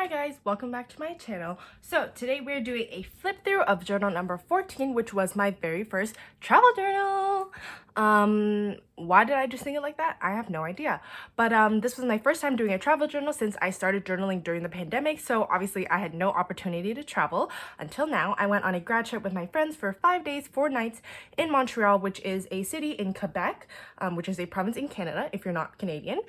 Hi guys, welcome back to my channel. So today we're doing a flip through of journal number 14, which was my very first travel journal. Why did I just think it like that? I have no idea. But this was my first time doing a travel journal since I started journaling during the pandemic. So obviously I had no opportunity to travel until now. I went on a grad trip with my friends for 5 days, 4 nights in Montreal, which is a city in Quebec, which is a province in Canada if you're not Canadian.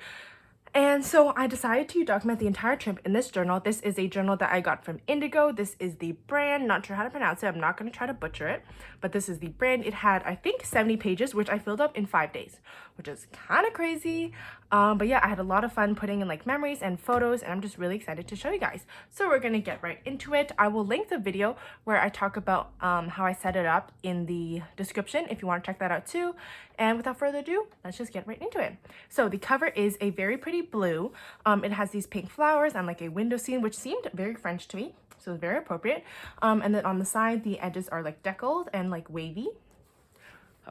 And so I decided to document the entire trip in this journal. This is a journal that I got from Indigo. This is the brand, not sure how to pronounce it. I'm not going to try to butcher it, but this is the brand. It had, I think, 70 pages, which I filled up in 5 days, which is kind of crazy. But yeah, I had a lot of fun putting in like memories and photos, and I'm just really excited to show you guys. So we're going to get right into it. I will link the video where I talk about how I set it up in the description if you want to check that out too. And without further ado, let's just get right into it. So the cover is a very pretty blue. It has these pink flowers and like a window scene, which seemed very French to me. So it's very appropriate. And then on the side, the edges are like deckled and like wavy.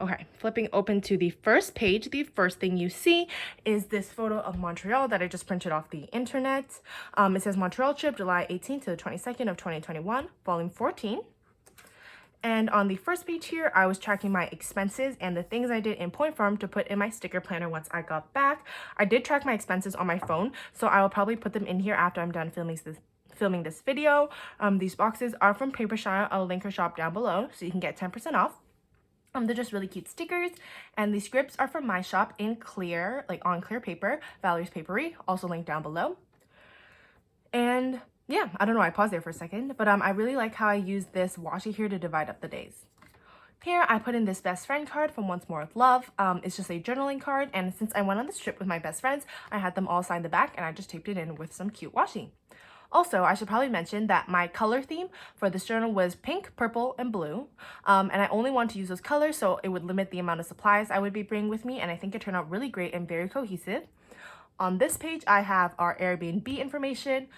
Okay, flipping open to the first page, the first thing you see is this photo of Montreal that I just printed off the internet. It says Montreal trip, July 18th to the 22nd of 2021, volume 14. And on the first page here, I was tracking my expenses and the things I did in Point Farm to put in my sticker planner once I got back. I did track my expenses on my phone, so I will probably put them in here after I'm done filming this video. These boxes are from Papershire. I'll link her shop down below so you can get 10% off. They're just really cute stickers, and the scripts are from my shop in clear, like on clear paper, Valerie's Papery, also linked down below. And yeah, I don't know, I paused there for a second, but I really like how I use this washi here to divide up the days. Here, I put in this best friend card from Once More with Love. It's just a journaling card, and since I went on this trip with my best friends, I had them all sign the back, and I just taped it in with some cute washi. Also, I should probably mention that my color theme for this journal was pink, purple, and blue. And I only wanted to use those colors so it would limit the amount of supplies I would be bringing with me, and I think it turned out really great and very cohesive. On this page, I have our Airbnb information.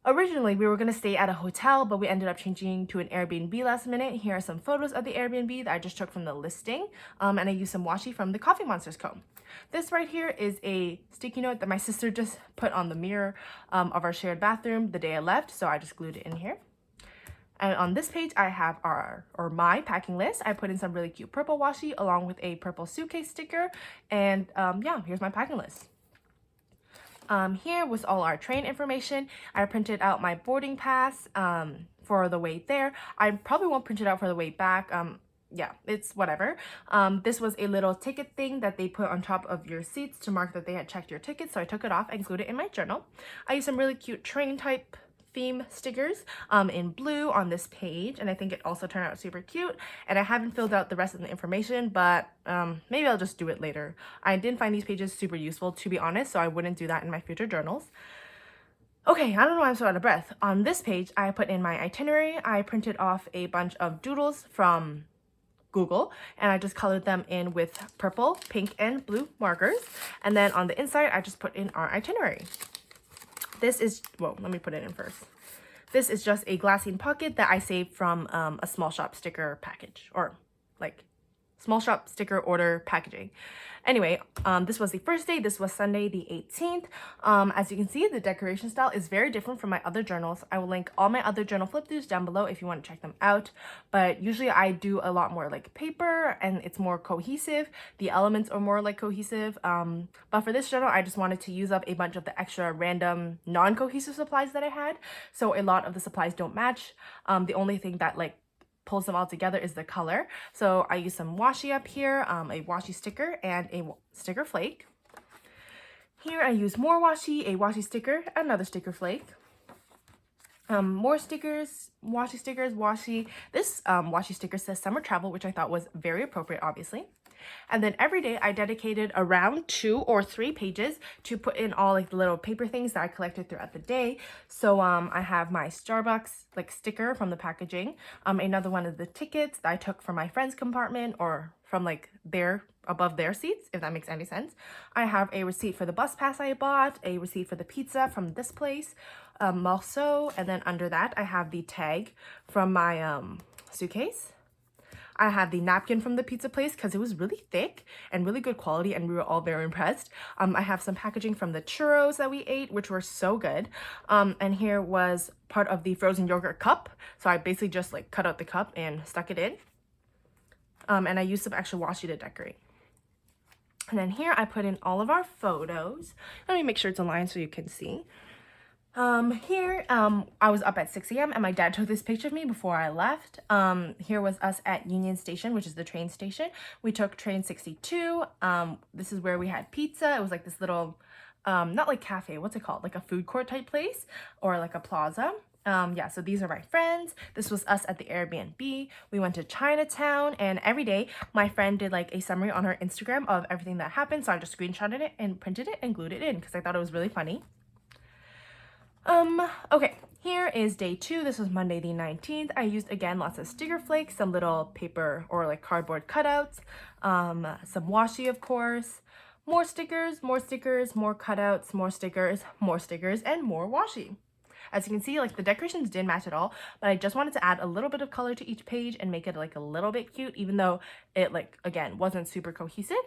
Originally, we were going to stay at a hotel, but we ended up changing to an Airbnb last minute. Here are some photos of the Airbnb that I just took from the listing, and I used some washi from the Coffee Monsters Co. This right here is a sticky note that my sister just put on the mirror of our shared bathroom the day I left, so I just glued it in here. And on this page, I have my packing list. I put in some really cute purple washi along with a purple suitcase sticker, and yeah, here's my packing list. Here was all our train information. I printed out my boarding pass for the way there. I probably won't print it out for the way back. Yeah, it's whatever. This was a little ticket thing that they put on top of your seats to mark that they had checked your ticket, so I took it off and glued it in my journal. I used some really cute train type theme stickers in blue on this page, and I think it also turned out super cute. And I haven't filled out the rest of the information, but maybe I'll just do it later. I didn't find these pages super useful, to be honest, so I wouldn't do that in my future journals. Okay, I don't know why I'm so out of breath. On this page, I put in my itinerary. I printed off a bunch of doodles from Google, and I just colored them in with purple, pink, and blue markers. And then on the inside, I just put in our itinerary. This is, well, let me put it in first. This is just a glassine pocket that I saved from a small shop sticker package, or like small shop sticker order packaging. Anyway, this was the first day. This was Sunday the 18th. As you can see, the decoration style is very different from my other journals. I will link all my other journal flip throughs down below if you want to check them out. But usually I do a lot more like paper and it's more cohesive. The elements are more like cohesive. But for this journal, I just wanted to use up a bunch of the extra random non-cohesive supplies that I had. So a lot of the supplies don't match. The only thing that like pulls them all together is the color. So I use some washi up here, a washi sticker and a sticker flake. Here I use more washi, a washi sticker, another sticker flake. More stickers, washi stickers, washi. This washi sticker says summer travel, which I thought was very appropriate, obviously. And then every day I dedicated around 2 or 3 pages to put in all like the little paper things that I collected throughout the day. So I have my Starbucks like sticker from the packaging, another one of the tickets that I took from my friend's compartment or from like above their seats, if that makes any sense. I have a receipt for the bus pass I bought, a receipt for the pizza from this place, also, and then under that I have the tag from my suitcase. I have the napkin from the pizza place because it was really thick and really good quality, and we were all very impressed. I have some packaging from the churros that we ate, which were so good. And here was part of the frozen yogurt cup. So I basically just like cut out the cup and stuck it in. And I used some extra washi to decorate. And then here I put in all of our photos. Let me make sure it's aligned so you can see. Here, I was up at 6 a.m. and my dad took this picture of me before I left. Here was us at Union Station, which is the train station. We took train 62. This is where we had pizza. It was like this little, not like cafe, what's it called? Like a food court type place or like a plaza. Yeah, so these are my friends. This was us at the Airbnb. We went to Chinatown, and every day my friend did like a summary on her Instagram of everything that happened. So I just screenshotted it and printed it and glued it in because I thought it was really funny. Okay, here is day 2. This was Monday the 19th. I used again lots of sticker flakes, some little paper or like cardboard cutouts, some washi, of course, more stickers, more cutouts, more stickers, and more washi. As you can see, like the decorations didn't match at all, but I just wanted to add a little bit of color to each page and make it like a little bit cute, even though it like, again, wasn't super cohesive.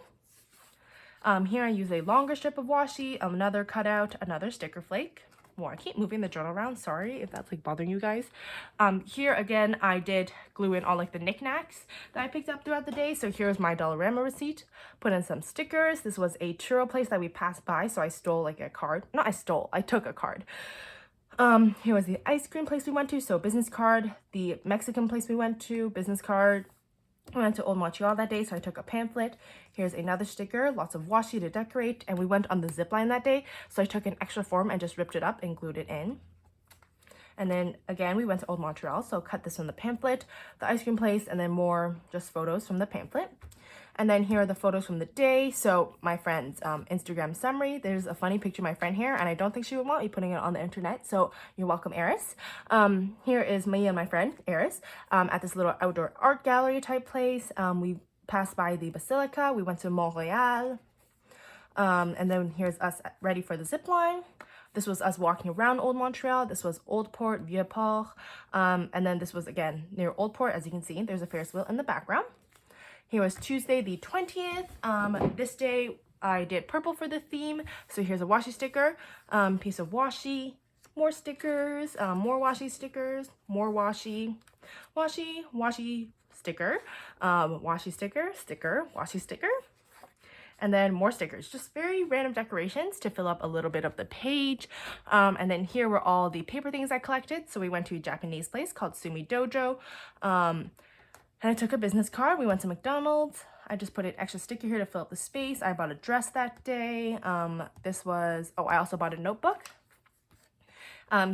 Here I use a longer strip of washi, another cutout, another sticker flake. Well, I keep moving the journal around. Sorry if that's like bothering you guys. Here again, I did glue in all like the knickknacks that I picked up throughout the day. So here's my Dollarama receipt. Put in some stickers. This was a churro place that we passed by, so I stole like a card. Not I stole, I took a card. Here was the ice cream place we went to, so business card. The Mexican place we went to, business card. We went to Old Montreal that day, so I took a pamphlet. Here's another sticker, lots of washi to decorate, and we went on the zip line that day, so I took an extra form and just ripped it up and glued it in. And then again, we went to Old Montreal, so cut this from the pamphlet, the ice cream place, and then more just photos from the pamphlet. And then here are the photos from the day. So my friend's Instagram summary. There's a funny picture of my friend here, and I don't think she would want me putting it on the internet. So you're welcome, Eris. Here is me and my friend, Eris, at this little outdoor art gallery type place. We passed by the Basilica. We went to Montreal. And then here's us ready for the zip line. This was us walking around Old Montreal. This was Old Port, Vieux Port. And then this was, again, near Old Port. As you can see, there's a Ferris wheel in the background. Here was Tuesday the 20th. This day I did purple for the theme. So here's a washi sticker, piece of washi, more stickers, more washi stickers, more washi, washi sticker, washi sticker, washi sticker. And then more stickers, just very random decorations to fill up a little bit of the page. And then here were all the paper things I collected. So we went to a Japanese place called Sumi Dojo. And I took a business card. We went to McDonald's. I just put an extra sticker here to fill up the space. I bought a dress that day. I also bought a notebook.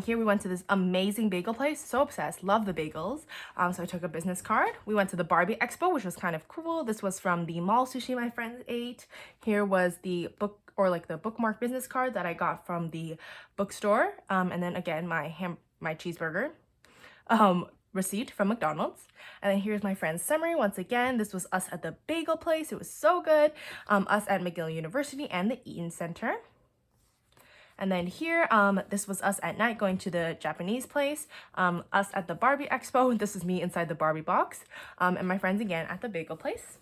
Here we went to this amazing bagel place. So obsessed, love the bagels. So I took a business card. We went to the Barbie Expo, which was kind of cool. This was from the mall sushi my friends ate. Here was the book or like the bookmark business card that I got from the bookstore. And then again, my cheeseburger. Receipt from McDonald's. And then here's my friend's summary. Once again, this was us at the bagel place. It was so good. Us at McGill University and the Eaton Center. And then here, this was us at night going to the Japanese place. Us at the Barbie Expo. This is me inside the Barbie box. And my friends again at the bagel place.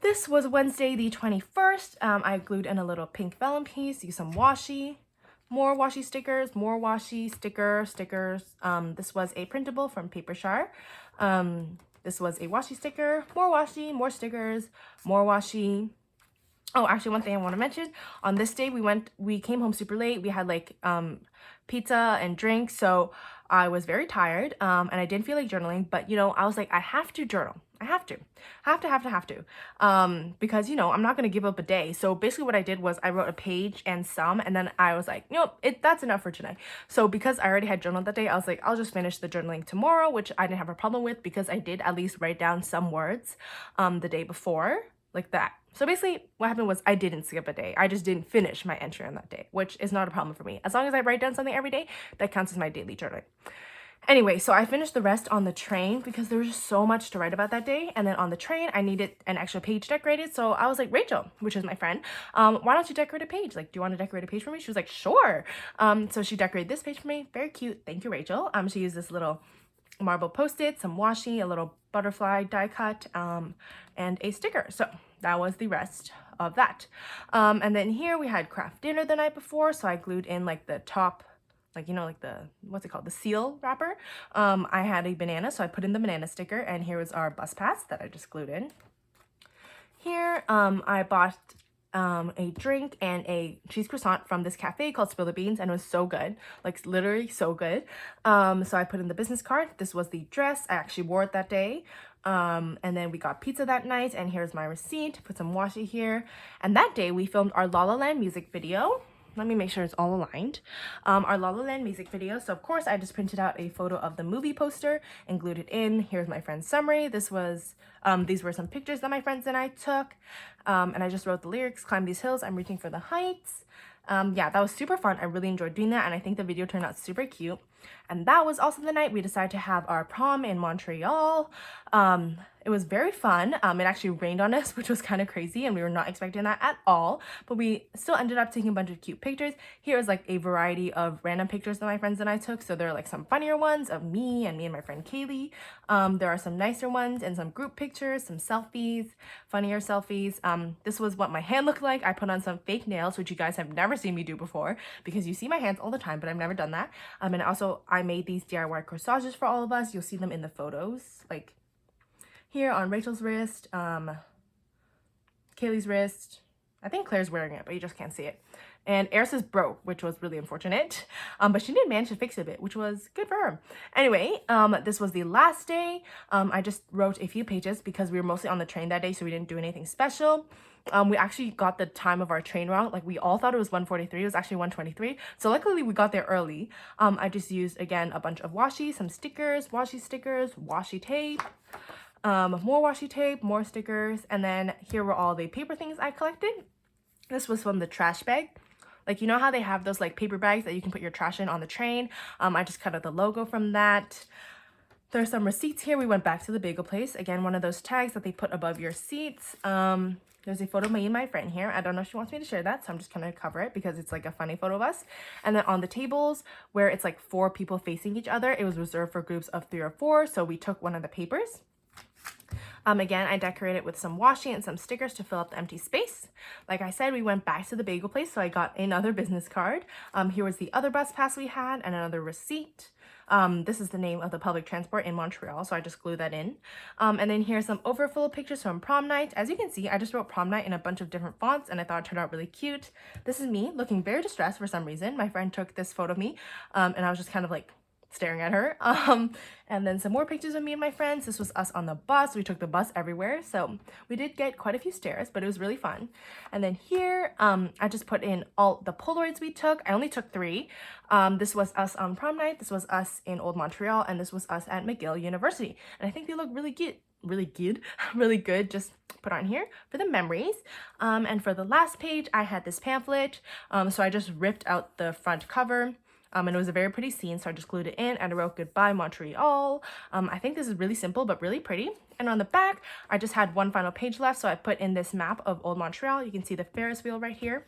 This was Wednesday the 21st. I glued in a little pink vellum piece, used some washi. More washi stickers, more washi stickers. This was a printable from Papershare. This was a washi sticker, more washi, more stickers, more washi. Oh, actually, one thing I want to mention, on this day we came home super late. We had like pizza and drinks, so I was very tired and I didn't feel like journaling, but I was like, I have to journal. I have to because I'm not gonna give up a day. So basically what I did was I wrote a page and some, and then I was like, that's enough for tonight. So because I already had journaled that day, I was like, I'll just finish the journaling tomorrow, which I didn't have a problem with because I did at least write down some words the day before, like that. So basically what happened was I didn't skip a day. I just didn't finish my entry on that day, which is not a problem for me. As long as I write down something every day, that counts as my daily journaling. Anyway, so I finished the rest on the train because there was just so much to write about that day. And then on the train, I needed an extra page decorated. So I was like, Rachel, which is my friend, why don't you decorate a page? Like, do you want to decorate a page for me? She was like, sure. So she decorated this page for me. Very cute. Thank you, Rachel. She used this little marble post-it, some washi, a little butterfly die cut, and a sticker. So that was the rest of that. And then here we had craft dinner the night before, so I glued in like the top, like, you know, like the, what's it called, the seal wrapper. I had a banana, so I put in the banana sticker, and here was our bus pass that I just glued in. Here, I bought a drink and a cheese croissant from this cafe called Spill the Beans, and it was so good, like literally so good. So I put in the business card. This was the dress. I actually wore it that day. And then we got pizza that night, and here's my receipt. Put some washi here. And that day we filmed our La La Land music video. Let me make sure it's all aligned. Our La La Land music video. So of course I just printed out a photo of the movie poster and glued it in. Here's my friend's summary. This was, these were some pictures that my friends and I took. And I just wrote the lyrics, climb these hills, I'm reaching for the heights. Yeah, that was super fun. I really enjoyed doing that, and I think the video turned out super cute. And that was also the night we decided to have our prom in Montreal. It was very fun. It actually rained on us, which was kind of crazy, and we were not expecting that at all. But we still ended up taking a bunch of cute pictures. Here is like a variety of random pictures that my friends and I took. So there are like some funnier ones of me and my friend Kaylee. There are some nicer ones and some group pictures, some selfies, funnier selfies. This was what my hand looked like. I put on some fake nails, which you guys have never seen me do before, because you see my hands all the time, but I've never done that. And also I made these DIY corsages for all of us. You'll see them in the photos, like here on Rachel's wrist, Kaylee's wrist. I think Claire's wearing it, but you just can't see it. And Eris's broke, which was really unfortunate. But she did manage to fix it a bit, which was good for her. Anyway, this was the last day. I just wrote a few pages because we were mostly on the train that day, so we didn't do anything special. We actually got the time of our train route. Like, we all thought it was 1:43. It was actually 1:23. So luckily we got there early. I just used, again, a bunch of washi, some stickers, washi tape, more washi tape, more stickers. And then here were all the paper things I collected. This was from the trash bag. Like, you know how they have those like paper bags that you can put your trash in on the train? I just cut out the logo from that. There's some receipts here. We went back to the bagel place. Again, one of those tags that they put above your seats. There's a photo of me and my friend here. I don't know if she wants me to share that, so I'm just gonna cover it because it's like a funny photo of us. And then on the tables where it's like 4 people facing each other, it was reserved for groups of 3 or 4. So we took one of the papers. Again, I decorated with some washi and some stickers to fill up the empty space. Like I said, we went back to the bagel place, so I got another business card. Here was the other bus pass we had and another receipt. This is the name of the public transport in Montreal, so I just glued that in. And then here's some overflow pictures from prom night. As you can see, I just wrote prom night in a bunch of different fonts, and I thought it turned out really cute. This is me looking very distressed for some reason. My friend took this photo of me, and I was just kind of like staring at her. And then some more pictures of me and my friends. This was us on the bus. We took the bus everywhere, so we did get quite a few stares, but it was really fun. And then here, I just put in all the Polaroids we took. I only took 3. This was us on prom night, this was us in Old Montreal, and this was us at McGill University. And I think they look really good, really good, just put on here for the memories. And for the last page, I had this pamphlet. So I just ripped out the front cover. And it was a very pretty scene, so I just glued it in and I wrote "Goodbye Montreal." I think this is really simple but really pretty. And on the back, I just had one final page left, so I put in this map of Old Montreal. You can see the Ferris wheel right here.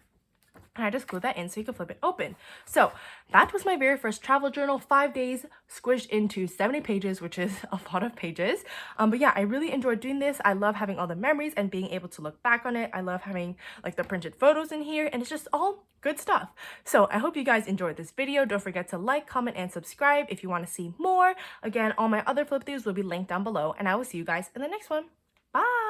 And I just glued that in so you can flip it open. So that was my very first travel journal, 5 days squished into 70 pages, which is a lot of pages. But yeah, I really enjoyed doing this. I love having all the memories and being able to look back on it. I love having like the printed photos in here, and it's just all good stuff. So I hope you guys enjoyed this video. Don't forget to like, comment, and subscribe if you want to see more. Again, all my other flip throughs will be linked down below, and I will see you guys in the next one. Bye!